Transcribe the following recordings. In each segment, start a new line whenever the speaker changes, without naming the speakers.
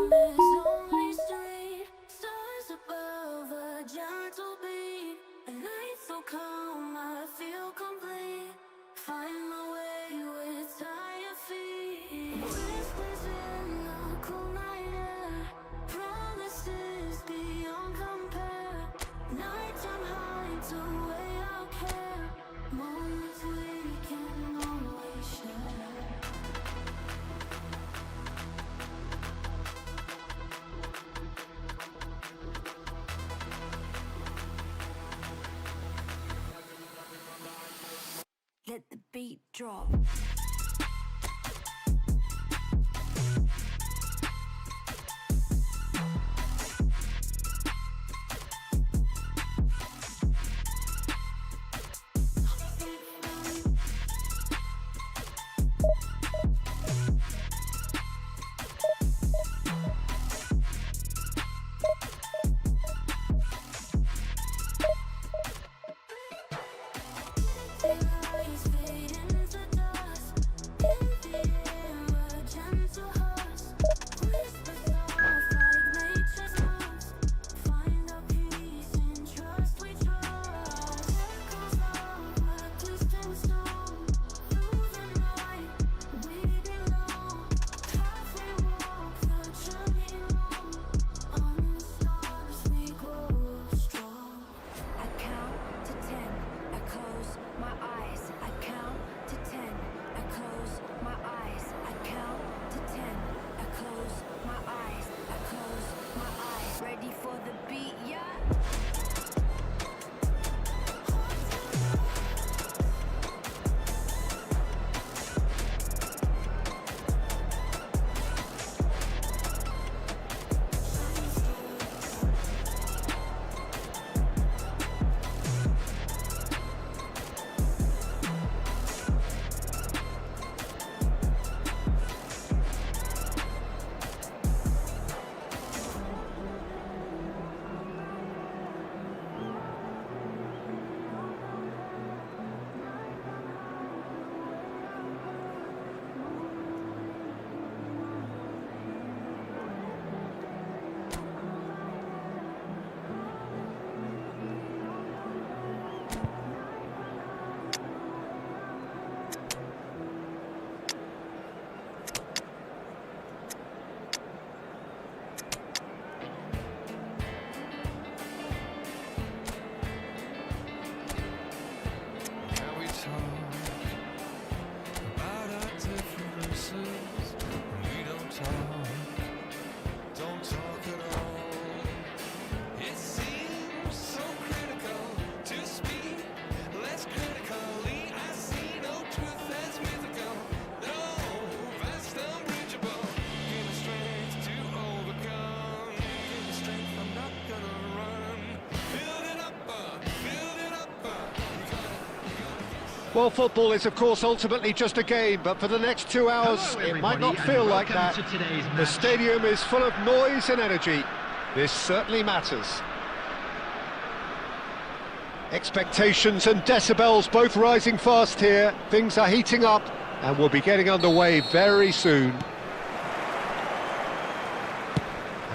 Lonely street, stars above, a gentle beat. A night so calm, I feel complete. Find my way with tired feet. Whispers in the cool night air, promises beyond compare. Nighttime hides away our care, moments we can always share. Let the beat drop. Eyes fade into dust.
Well, football is, of course, ultimately just a game, but for the next 2 hours, it might not feel like that. The stadium is full of noise and energy. This certainly matters. Expectations and decibels both rising fast here. Things are heating up, and we'll be getting underway very soon.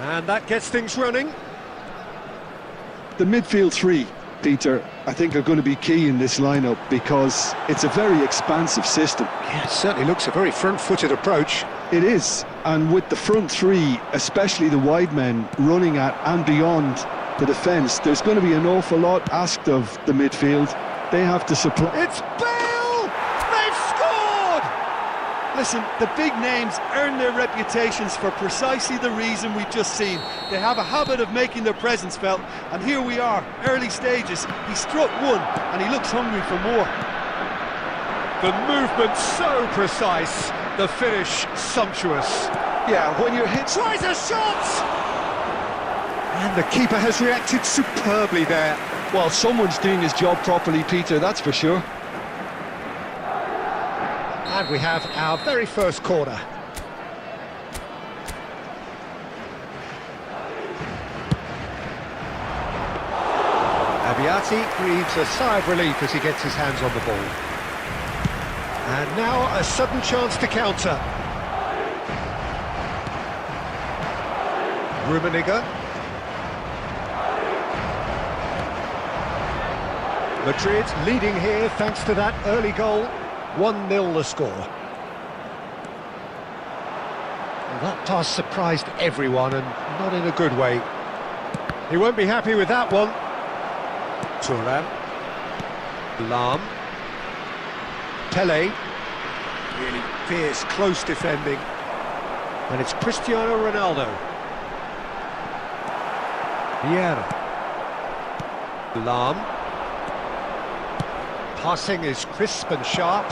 And that gets things running.
The midfield three, Peter, I think are going to be key in this lineup because it's a very expansive system.
Yeah, it certainly looks a very front-footed approach.
It is, and with the front three, especially the wide men, running at and beyond the defence, there's going to be an awful lot asked of the midfield. They have to supply...
It's Bale! They've scored!
Listen, the big names earn their reputations for precisely the reason we've just seen. They have a habit of making their presence felt, and here we are, early stages. He struck one, and he looks hungry for more.
The movement so precise, the finish sumptuous.
Yeah, when you're hit...
Tries a shot! And the keeper has reacted superbly there.
Well, someone's doing his job properly, Peter, that's for sure.
And we have our very first corner. Abiati breathes a sigh of relief as he gets his hands on the ball. And now a sudden chance to counter. Rummenigge. Madrid leading here thanks to that early goal. 1-0 the score. Well, that pass surprised everyone, and not in a good way. He won't be happy with that one. Thuram. Lahm. Pele. Really fierce, close defending. And it's Cristiano Ronaldo. Vieira. Lahm. Passing is crisp and sharp.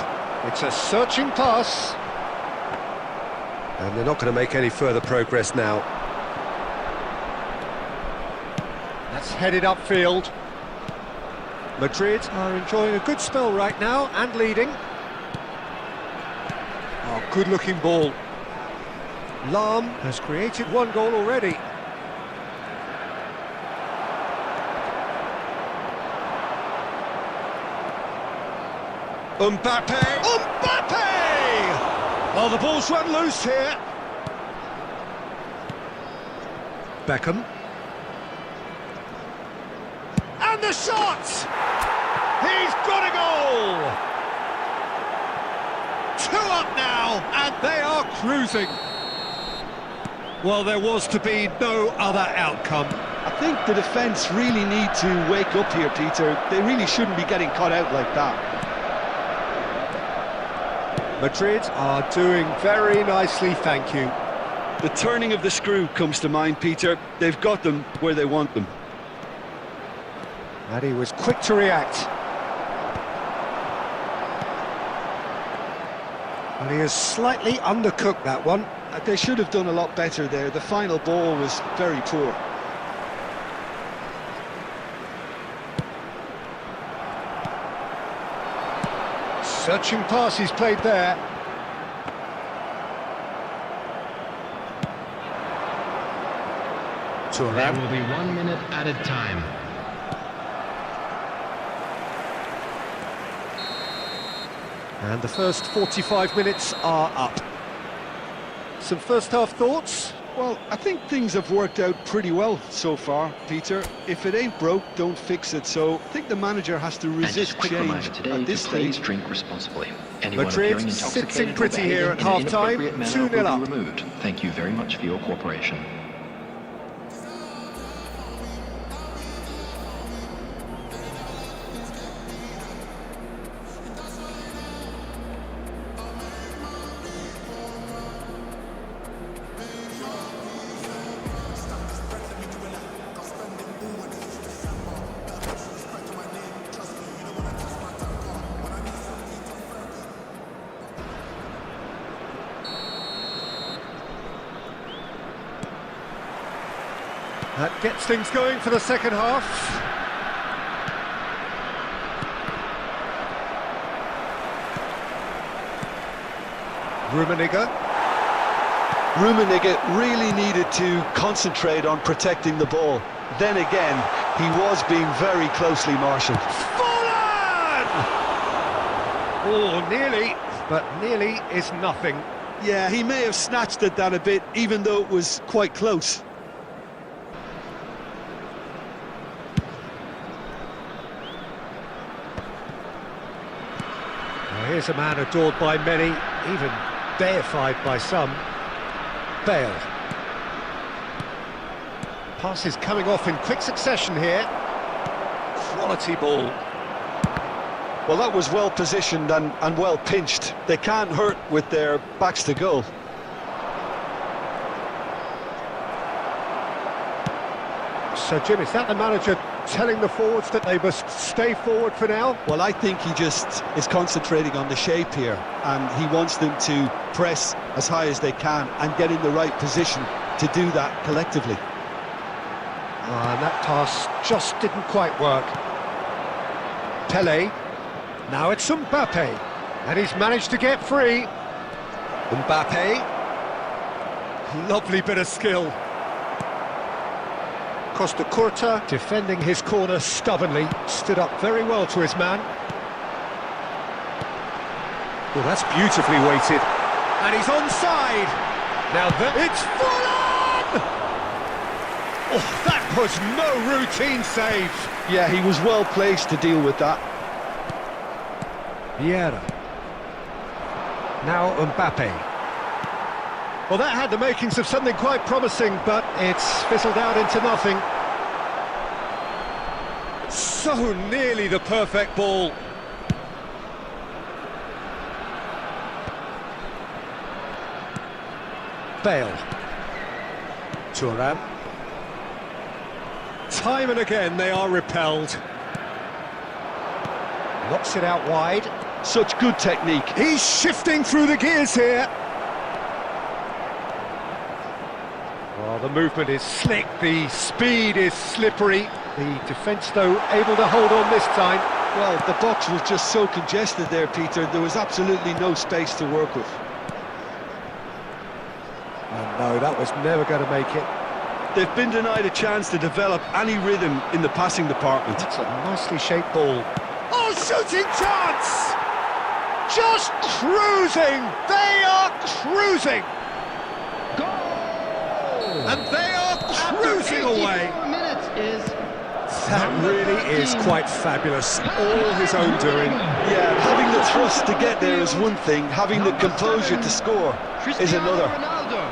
It's a searching pass. And they're not going to make any further progress now. That's headed upfield. Madrid are enjoying a good spell right now and leading. Oh, good-looking ball. Lahm has created one goal already. Mbappe! Mbappe! Oh, the ball's run loose here. Beckham. And the shot! He's got a goal! 2 up now, and they are cruising. Well, there was to be no other outcome.
I think the defence really need to wake up here, Peter. They really shouldn't be getting caught out like that.
Madrid are doing very nicely, thank you.
The turning of the screw comes to mind, Peter. They've got them where they want them.
And he was quick to react. And he has slightly undercooked that one.
They should have done a lot better there. The final ball was very poor.
Searching pass he's played there.
There will be 1 minute added time.
And the first 45 minutes are up. Some first half thoughts?
Well, I think things have worked out pretty well so far, Peter. If it ain't broke, don't fix it. So I think the manager has to resist change
today,
at this
please
stage.
drink responsibly. Anyone
Madrid
appearing intoxicated
sits in pretty here at
in an
half-time,
inappropriate manner
2-0
will
up.
be removed. Thank you very much for your cooperation.
That gets things going for the second half. Rummenigge.
Rummenigge really needed to concentrate on protecting the ball. Then again, he was being very closely marshalled.
Fallen! Oh, nearly, but nearly is nothing.
Yeah, he may have snatched at that a bit, even though it was quite close.
Well, here's a man adored by many, even deified by some. Bale. Passes coming off in quick succession here. Quality ball.
Well, that was well positioned and well pinched. They can't hurt with their backs to goal.
So, Jim, is that the manager telling the forwards that they must stay forward for now?
Well, I think he just is concentrating on the shape here, and he wants them to press as high as they can and get in the right position to do that collectively.
And that pass just didn't quite work. Pele. Now it's Mbappe. And he's managed to get free. Mbappe. Lovely bit of skill. Costa Curta defending his corner stubbornly. Stood up very well to his man. Well, that's beautifully weighted. And he's onside. Now it's Fallen! Oh, that was no routine save.
Yeah, he was well placed to deal with that.
Vieira. Now Mbappe. Well, that had the makings of something quite promising, but it's fizzled out into nothing. So nearly the perfect ball. Bale. Thuram. Time and again they are repelled. Knocks it out wide.
Such good technique.
He's shifting through the gears here. Oh, the movement is slick, the speed is slippery. The defence, though, able to hold on this time.
Well, the box was just so congested there, Peter. There was absolutely no space to work with.
And no, that was never going to make it.
They've been denied a chance to develop any rhythm in the passing department.
It's a nicely shaped ball. Oh, shooting chance! Just cruising! They are cruising!
Goal!
And they are cruising away!
Minutes is
That really is quite fabulous. All his own doing.
Yeah, having the thrust to get there is one thing. Having the composure to score is another.
Ronaldo,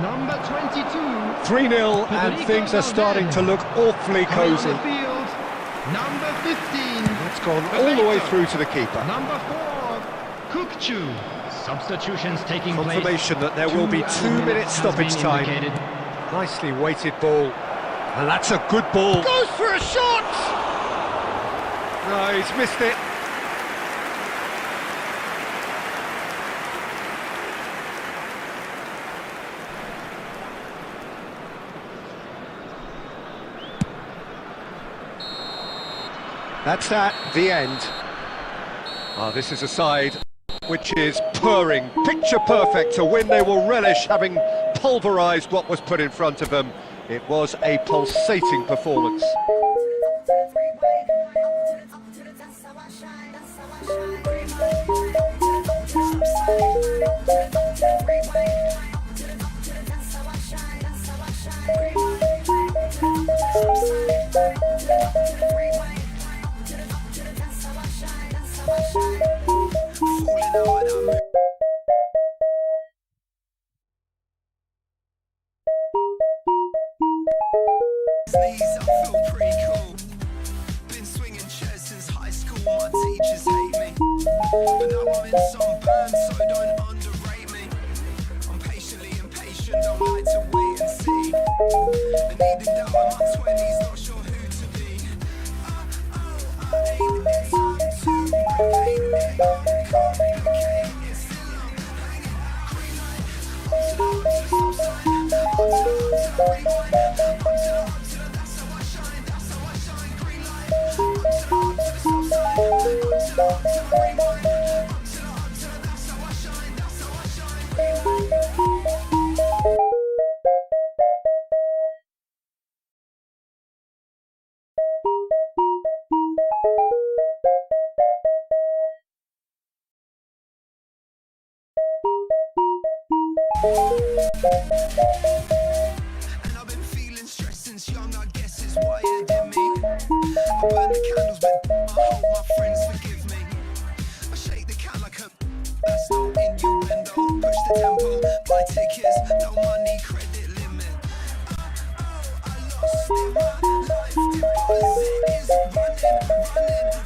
number 22.
3-0 and things are starting to look awfully cosy.
Number 15.
It's gone all the way through to the keeper.
Number 4, Kukchu. Substitutions taking place.
Confirmation that there will be 2 minutes stoppage time. Nicely weighted ball. And that's a good ball. Goes for a shot! No, he's missed it. That's that, the end. Oh, this is a side which is purring, picture perfect to win. They will relish having pulverised what was put in front of them. It was a pulsating performance.
Knees, I feel pretty cool. Been swinging chairs since high school. My teachers hate me, but now I'm in some band, so don't underrate me. I'm patiently impatient, don't like to wait and see. I need in doubt in my 20s, not sure who to be. I ain't it time to relate it. Complicate it, still I'm hanging. Green light, up to the stop sign, up to the rewind, up to the. And I've been feeling stressed since young, I guess it's wired in me. I burn the candles, but I hope my friends forgive me. I shake the can like a that's no innuendo. Push the tempo, buy tickets, no money, credit limit. I lost in my life deposit is running out.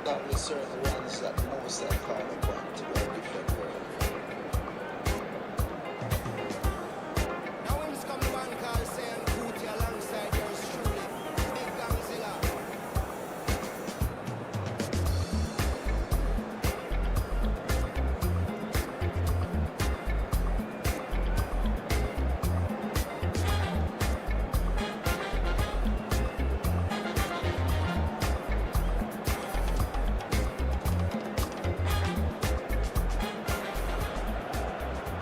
That was certain ones that most that kind of point to a different world.
Now when this come to one call saying Cootie alongside yours truly, Big Gangzilla.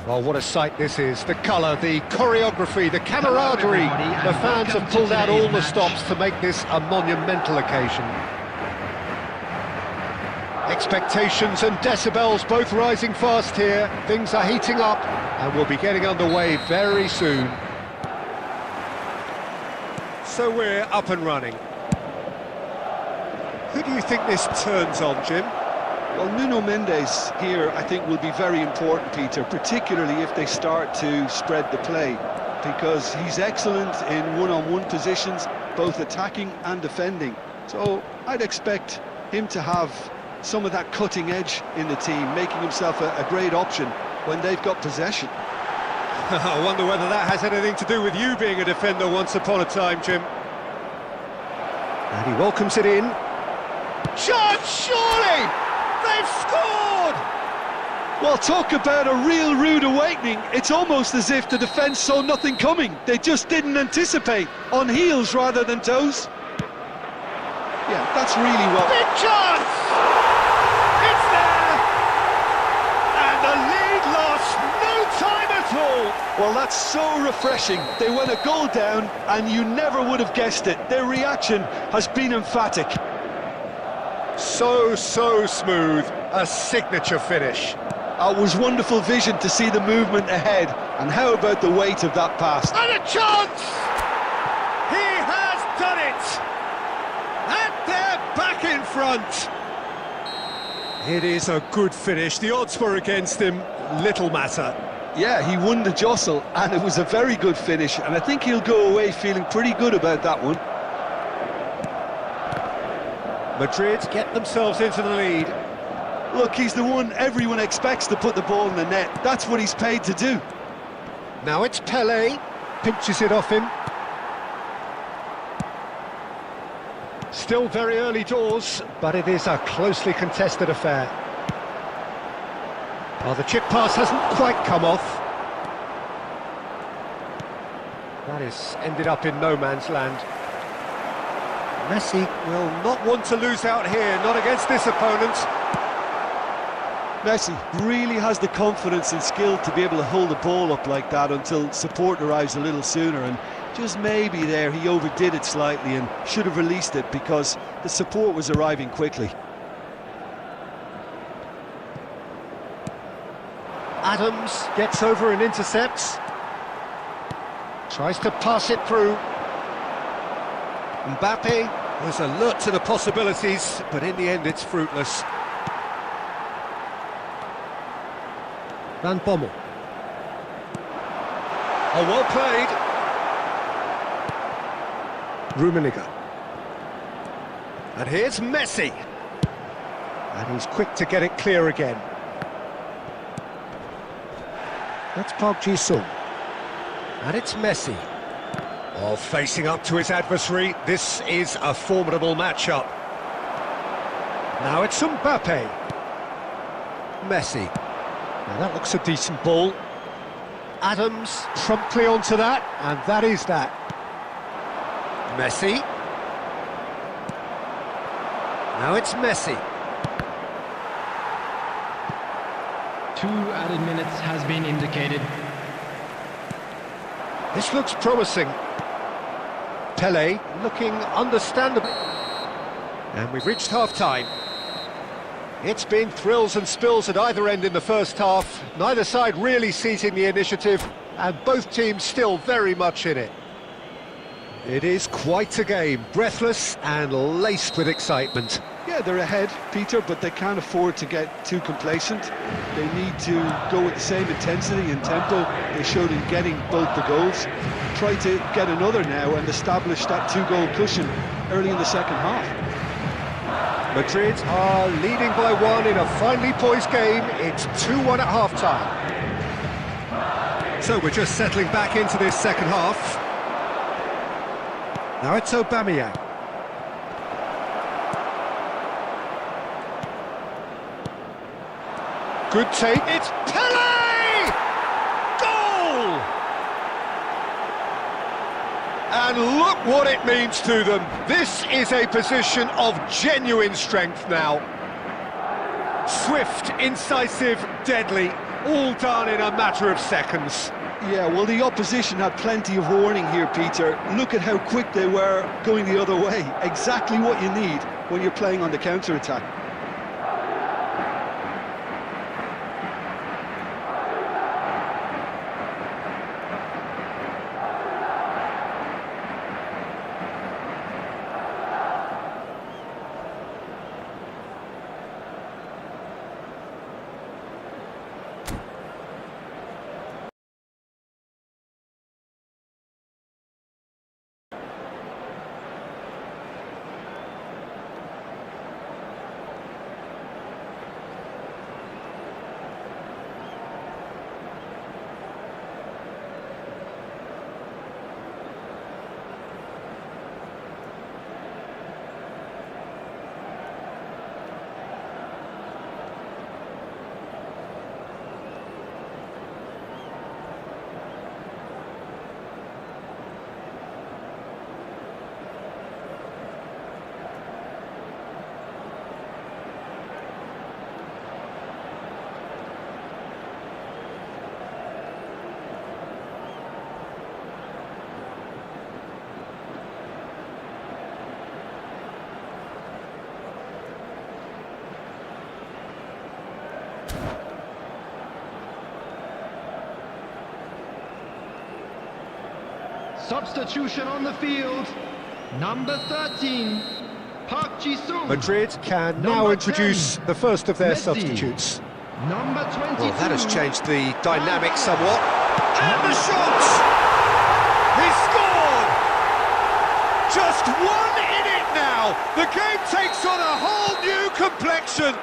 Well, what a sight this is. The colour, the choreography, the camaraderie. The fans have pulled out all the stops to make this a monumental occasion. Expectations and decibels both rising fast here. Things are heating up and we'll be getting underway very soon. So we're up and running. Who do you think this turns on, Jim?
Well, Nuno Mendes here, I think, will be very important, Peter, particularly if they start to spread the play, because he's excellent in one-on-one positions, both attacking and defending. So I'd expect him to have some of that cutting edge in the team, making himself a great option when they've got possession.
I wonder whether that has anything to do with you being a defender once upon a time, Jim. And he welcomes it in. Chance, surely! They've scored!
Well, talk about a real rude awakening. It's almost as if the defence saw nothing coming. They just didn't anticipate, on heels rather than toes. Yeah, that's really well.
Big chance! It's there! And the lead lost no time at all!
Well, that's so refreshing. They went a goal down, and you never would have guessed it. Their reaction has been emphatic.
So smooth, a signature finish.
It was wonderful vision to see the movement ahead, and how about the weight of that pass?
And a chance! He has done it! And they're back in front! It is a good finish. The odds were against him, little matter.
Yeah, he won the jostle, and it was a very good finish, and I think he'll go away feeling pretty good about that one.
Madrid get themselves into the lead.
Look, he's the one everyone expects to put the ball in the net. That's what he's paid to do.
Now it's Pelé, pinches it off him. Still very early doors, but it is a closely contested affair. Well, the chip pass hasn't quite come off. That is ended up in no man's land. Messi will not want to lose out here, not against this opponent.
Messi really has the confidence and skill to be able to hold the ball up like that until support arrives a little sooner, and just maybe there he overdid it slightly and should have released it because the support was arriving quickly.
Adams gets over and intercepts. Tries to pass it through. Mbappe was alert to the possibilities, but in the end it's fruitless. Van Bommel. Oh, well played. Rummenigge. And here's Messi. And he's quick to get it clear again. That's Park Ji-sung. And it's Messi. Oh, facing up to his adversary, this is a formidable matchup. Now it's Mbappe. Messi. Now that looks a decent ball. Adams promptly onto that, and that is that. Messi. Now it's Messi.
2 added minutes has been indicated.
This looks promising. Pelé looking understandable. And we've reached half-time. It's been thrills and spills at either end in the first half. Neither side really seizing the initiative, and both teams still very much in it. It is quite a game, breathless and laced with excitement.
Yeah, they're ahead, Peter, but they can't afford to get too complacent. They need to go with the same intensity and tempo they showed in getting both the goals. Try to get another now and establish that 2-goal cushion early in the second half.
Madrid are leading by 1 in a finely poised game. It's 2-1 at half-time. So we're just settling back into this second half. Now it's Aubameyang. Good take, it's Pelé! Goal! And look what it means to them. This is a position of genuine strength now. Swift, incisive, deadly, all done in a matter of seconds.
Yeah, well, the opposition had plenty of warning here, Peter. Look at how quick they were going the other way. Exactly what you need when you're playing on the counter-attack.
Substitution on the field. Number 13, Park Ji-sung.
Madrid can now
Number
introduce
10,
the first of their
Messi.
substitutes.
Number 22.
Well, that has changed the dynamic somewhat. And the shot! He scored! Just 1 in it now! The game takes on a whole new complexion!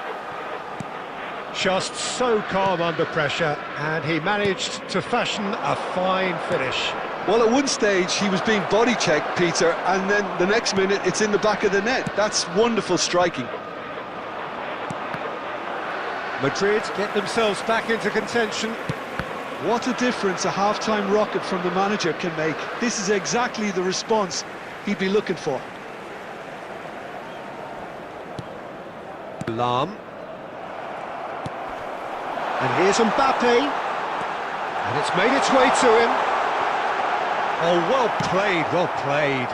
Just so calm under pressure, and he managed to fashion a fine finish.
Well, at one stage he was being body checked, Peter, and then the next minute it's in the back of the net. That's wonderful striking.
Madrid get themselves back into contention.
What a difference a half-time rocket from the manager can make. This is exactly the response he'd be looking for.
Lam. And here's Mbappe. And it's made its way to him. Oh, well played, well played.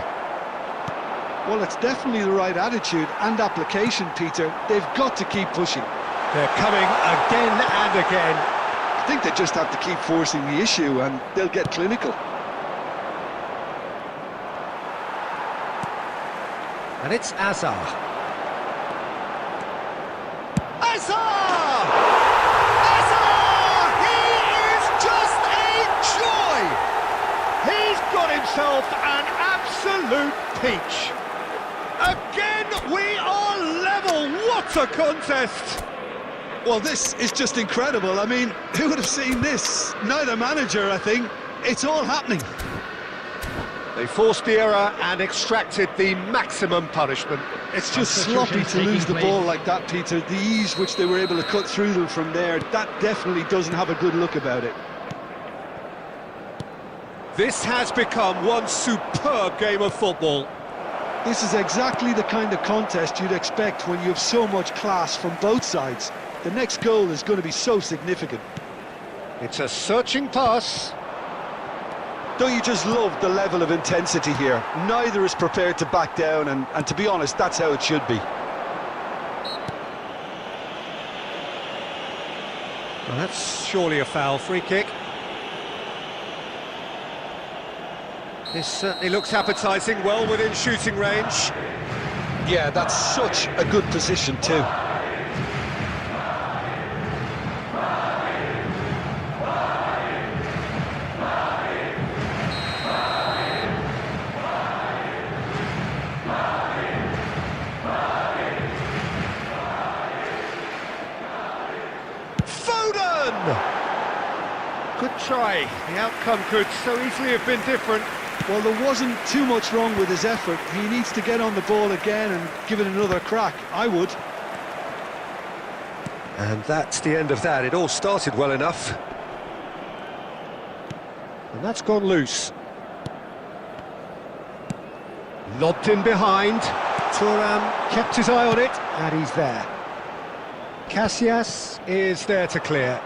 Well, it's definitely the right attitude and application, Peter. They've got to keep pushing.
They're coming again and again.
I think they just have to keep forcing the issue and they'll get clinical.
And it's Azar. Azar! Azar! He is just a joy! He's got himself an absolute peach. Again, we are level. What a contest!
Well, this is just incredible. I mean, who would have seen this? Neither manager, I think. It's all happening.
They forced the error and extracted the maximum punishment.
It's just sloppy to lose the ball like that, Peter. The ease which they were able to cut through them from there, that definitely doesn't have a good look about it.
This has become one superb game of football.
This is exactly the kind of contest you'd expect when you have so much class from both sides. The next goal is going to be so significant.
It's a searching pass.
Don't you just love the level of intensity here? Neither is prepared to back down, and to be honest, that's how it should be.
Well, that's surely a foul. Free kick. This certainly looks appetising, well within shooting range.
Yeah, that's such a good position too.
Good try. The outcome could so easily have been different.
Well, there wasn't too much wrong with his effort. He needs to get on the ball again and give it another crack. I would.
And that's the end of that. It all started well enough. And that's gone loose. Lobbed in behind. Thuram kept his eye on it, and he's there. Casillas is there to clear.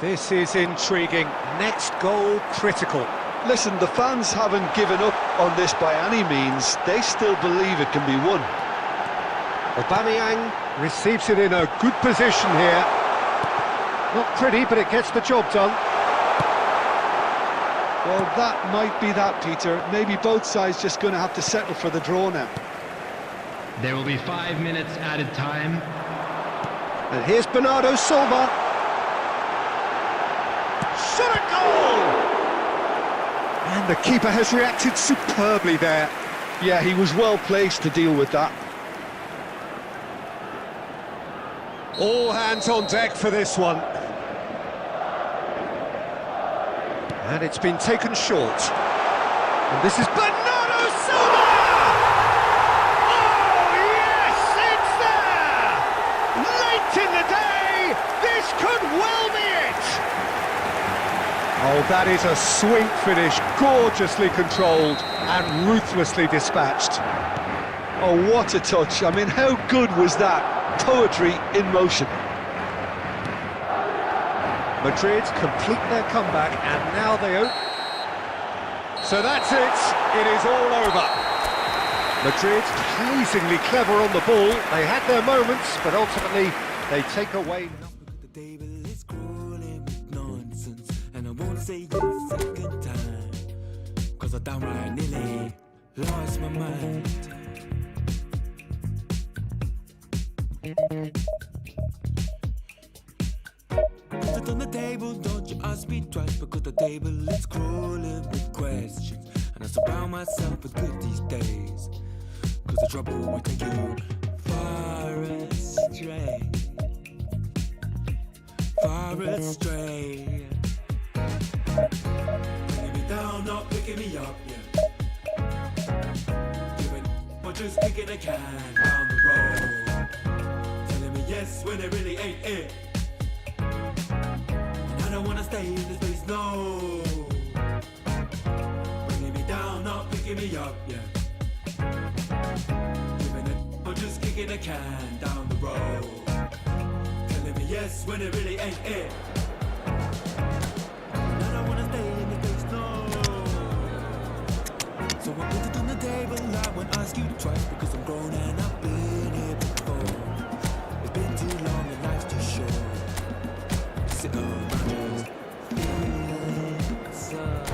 This is intriguing. Next goal critical.
Listen, the fans haven't given up on this by any means. They still believe it can be won.
Aubameyang receives it in a good position here. Not pretty, but it gets the job done.
Well, that might be that, Peter. Maybe both sides just going to have to settle for the draw now.
There will be 5 minutes added time.
And here's Bernardo Silva. Shot a goal! And the keeper has reacted superbly there.
Yeah, he was well placed to deal with that.
All hands on deck for this one. And it's been taken short. And this is Bernardo Silva! Oh, yes, it's there! Late in the day, this could well be it! Oh, that is a sweet finish, gorgeously controlled and ruthlessly dispatched.
Oh, what a touch. I mean, how good was that? Poetry in motion.
Madrid complete their comeback, and now they open. So that's it. It is all over. Madrid pleasingly clever on the ball. They had their moments, but ultimately they take away.
The table is cruel with nonsense, and I won't say yes a second time. I downright nearly lost my mind. Put it on the table, don't you ask me twice, because the table is crawling with questions, and I surround myself with good these days, cause the trouble will take you far astray, far astray. Bringing me down, not picking me up, yeah. Giving or just kicking a can down the road, telling me yes when it really ain't it. I don't wanna stay in this place, no. Bringing me down, not picking me up, yeah. Giving it, or just kicking a can down the road, telling me yes when it really ain't it. I don't wanna stay in this place, no. So I put it on the table, I won't ask you twice, because I'm grown and I've been here before. It's been too long and life's too short. Sit around just feelings up.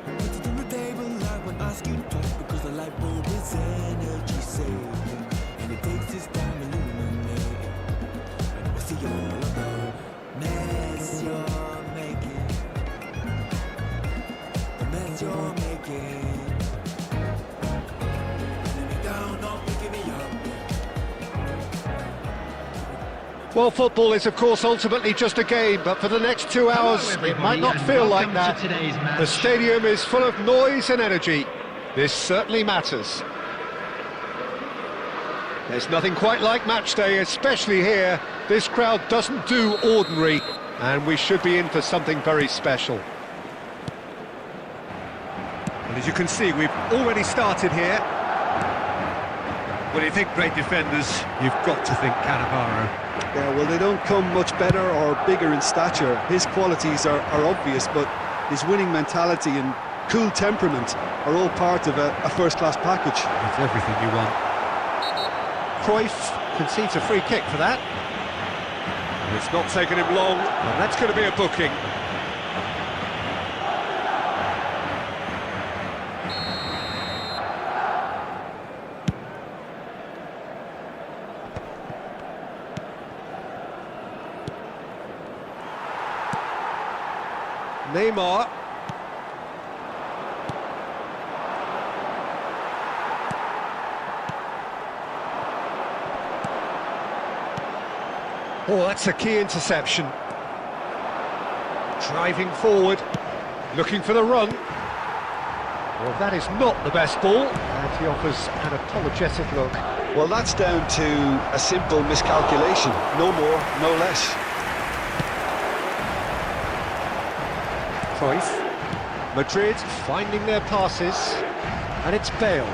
Put it on the table, I won't ask you twice, because the light bulb is energy saving, and it takes its time illuminating. And I will see all of the mess you're making, the mess you're making.
Well, football is, of course, ultimately just a game, but for the next 2 hours, it might not feel like that. The stadium is full of noise and energy. This certainly matters. There's nothing quite like match day, especially here. This crowd doesn't do ordinary, and we should be in for something very special.
And as you can see, we've already started here. When you think great defenders, you've got to think Cannavaro. Yeah, well, they don't come much better or bigger in stature. His qualities are obvious, but his winning mentality and cool temperament are all part of a first-class package.
It's everything you want. Cruyff concedes a free kick for that. And it's not taken him long, and that's going to be a booking. Neymar. Oh, that's a key interception. Driving forward, looking for the run. Well, that is not the best ball, and he offers an apologetic look.
Well, that's down to a simple miscalculation. No more, no less.
Cruyff. Madrid finding their passes, and it's Bale.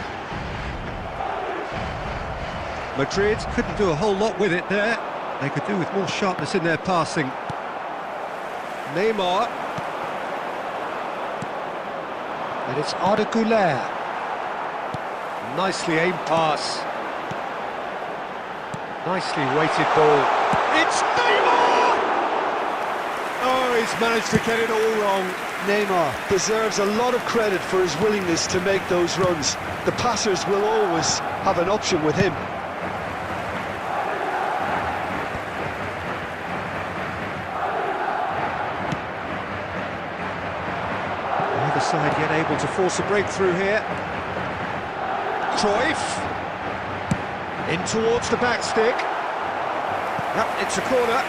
Madrid couldn't do a whole lot with it there. They could do with more sharpness in their passing. Neymar. And it's Arda Güler. Nicely aimed pass. Nicely weighted ball. It's Neymar! Oh, he's managed to get it all wrong.
Neymar deserves a lot of credit for his willingness to make those runs. The passers will always have an option with him.
Either side yet able to force a breakthrough here. Cruyff in towards the back stick. Yep, it's a corner.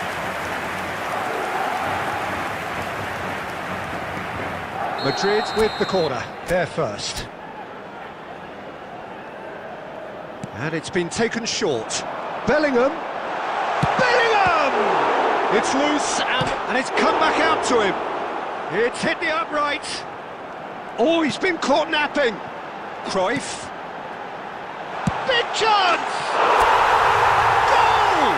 Madrid with the corner, there first. And it's been taken short. Bellingham! Bellingham! It's loose and it's come back out to him. It's hit the upright. Oh, he's been caught napping. Cruyff. Big chance! Goal!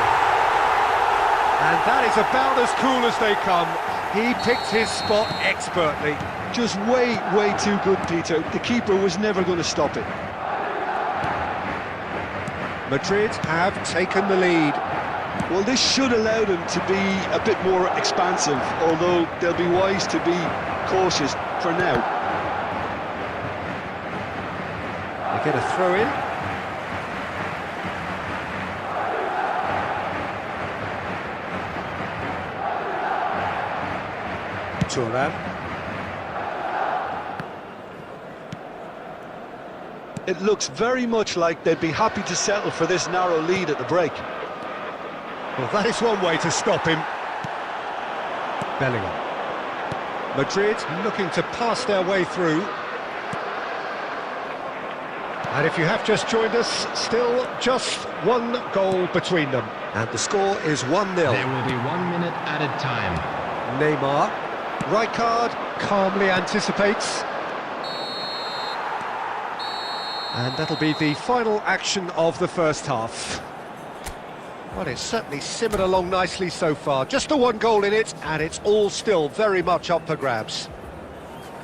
And that is about as cool as they come. He picked his spot expertly.
Just way too good, Peter. The keeper was never going to stop it.
Madrid have taken the lead.
Well, this should allow them to be a bit more expansive, although they'll be wise to be cautious for now.
They get a throw in. Turan.
It looks very much like they'd be happy to settle for this narrow lead at the break.
Well, that is one way to stop him. Bellingham. Madrid looking to pass their way through. And if you have just joined us, still just one goal between them. And the score is 1-0.
There will be 1 minute added time.
Neymar. Rijkaard calmly anticipates. And that'll be the final action of the first half. Well, it's certainly simmered along nicely so far. Just the one goal in it, and it's all still very much up for grabs.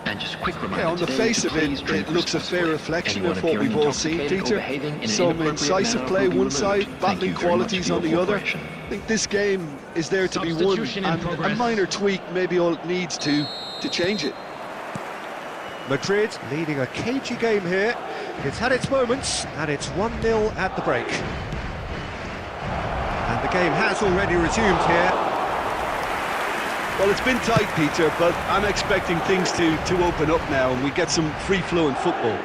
And just a quick reminder,
Yeah, on the face of it, it looks a fair reflection of what we've all seen, Peter. Some incisive play one side, battling qualities on the other. I think this game is there to be won, and a minor tweak maybe all it needs to change it.
Madrid leading a cagey game here. It's had its moments, and it's 1-0 at the break. And the game has already resumed here.
Well, it's been tight, Peter, but I'm expecting things to open up now and we get some free-flowing football.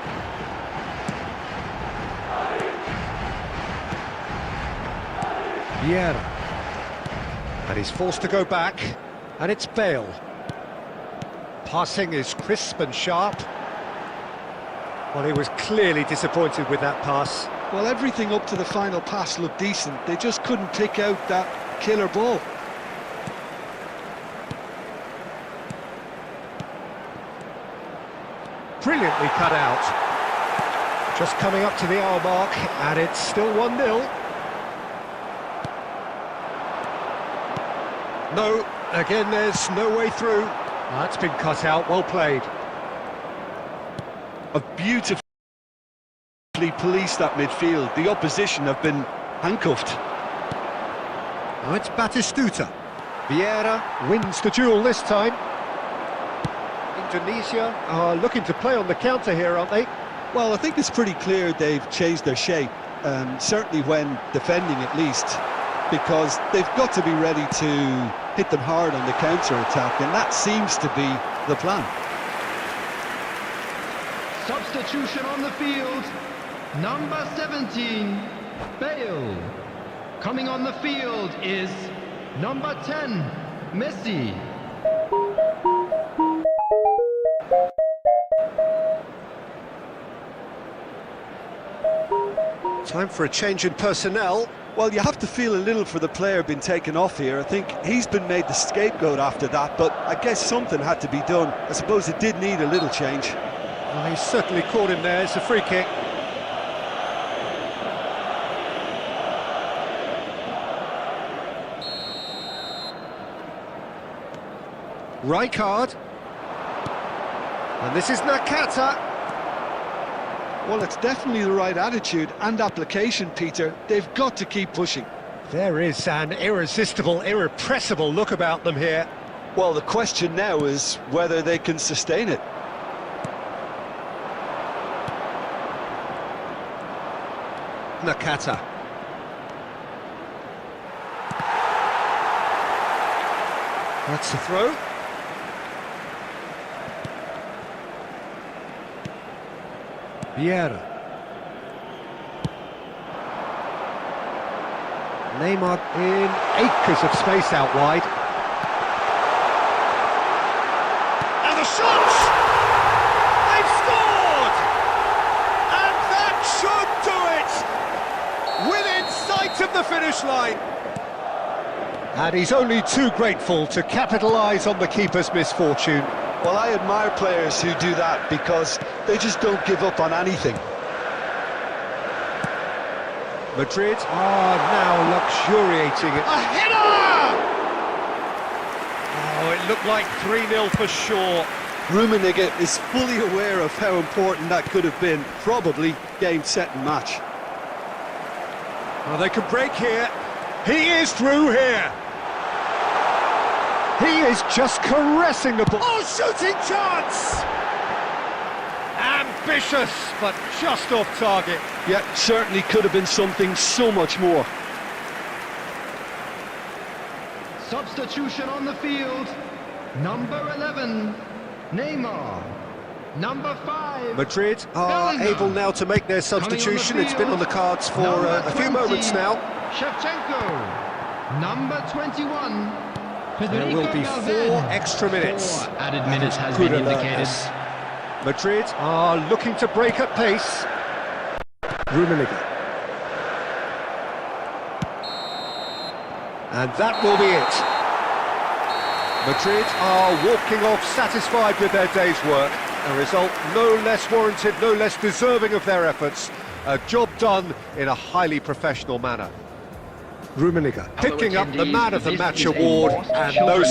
Vieira. And he's forced to go back, and it's Bale. Passing is crisp and sharp. Well, he was clearly disappointed with that pass.
Well, everything up to the final pass looked decent. They just couldn't pick out that killer ball.
Brilliantly cut out. Just coming up to the hour mark, and it's still 1-0. No, again there's no way through. That's been cut out, well played.
A beautifully policed that midfield. The opposition have been handcuffed.
Now it's Batistuta. Vieira wins the duel this time. Indonesia are looking to play on the counter here, aren't they?
Well, I think it's pretty clear they've changed their shape, certainly when defending at least, because they've got to be ready to hit them hard on the counter-attack, and that seems to be the plan.
Substitution on the field. Number 17, Bale. Coming on the field is number 10, Messi.
Time for a change in personnel.
Well, you have to feel a little for the player being taken off here. I think he's been made the scapegoat after that, but I guess something had to be done. I suppose it did need a little change.
Well, he's certainly caught him there. It's a free kick. Rijkaard. And this is Nakata.
Well, it's definitely the right attitude and application, Peter. They've got to keep pushing.
There is an irresistible, irrepressible look about them here.
Well, the question now is whether they can sustain it.
Nakata. That's the throw. Vieira. Neymar in acres of space out wide. And the shots! They've scored! And that should do it! Within sight of the finish line. And he's only too grateful to capitalise on the keeper's misfortune.
Well, I admire players who do that because they just don't give up on anything.
Madrid are now luxuriating it. A header! Oh, it looked like 3-0 for sure.
Rummenigge is fully aware of how important that could have been. Probably game, set and match.
Well, they could break here. He is through here. He is just caressing the ball. Oh, shooting chance! Ambitious, but just off target.
Yeah, certainly could have been something so much more.
Substitution on the field. Number 11, Neymar. Number 5,
Madrid are
Bellingham.
able now to make their substitution. It's been on the cards for a few moments now.
Shevchenko. Number 21,
There will be 4 extra minutes.
4 added minutes has
Could
been
alert
indicated.
us. Madrid are looking to break at pace. Rummenigge. And that will be it. Madrid are walking off satisfied with their day's work. A result no less warranted, no less deserving of their efforts. A job done in a highly professional manner. Rummenigge picking up the Man of the Match award, and no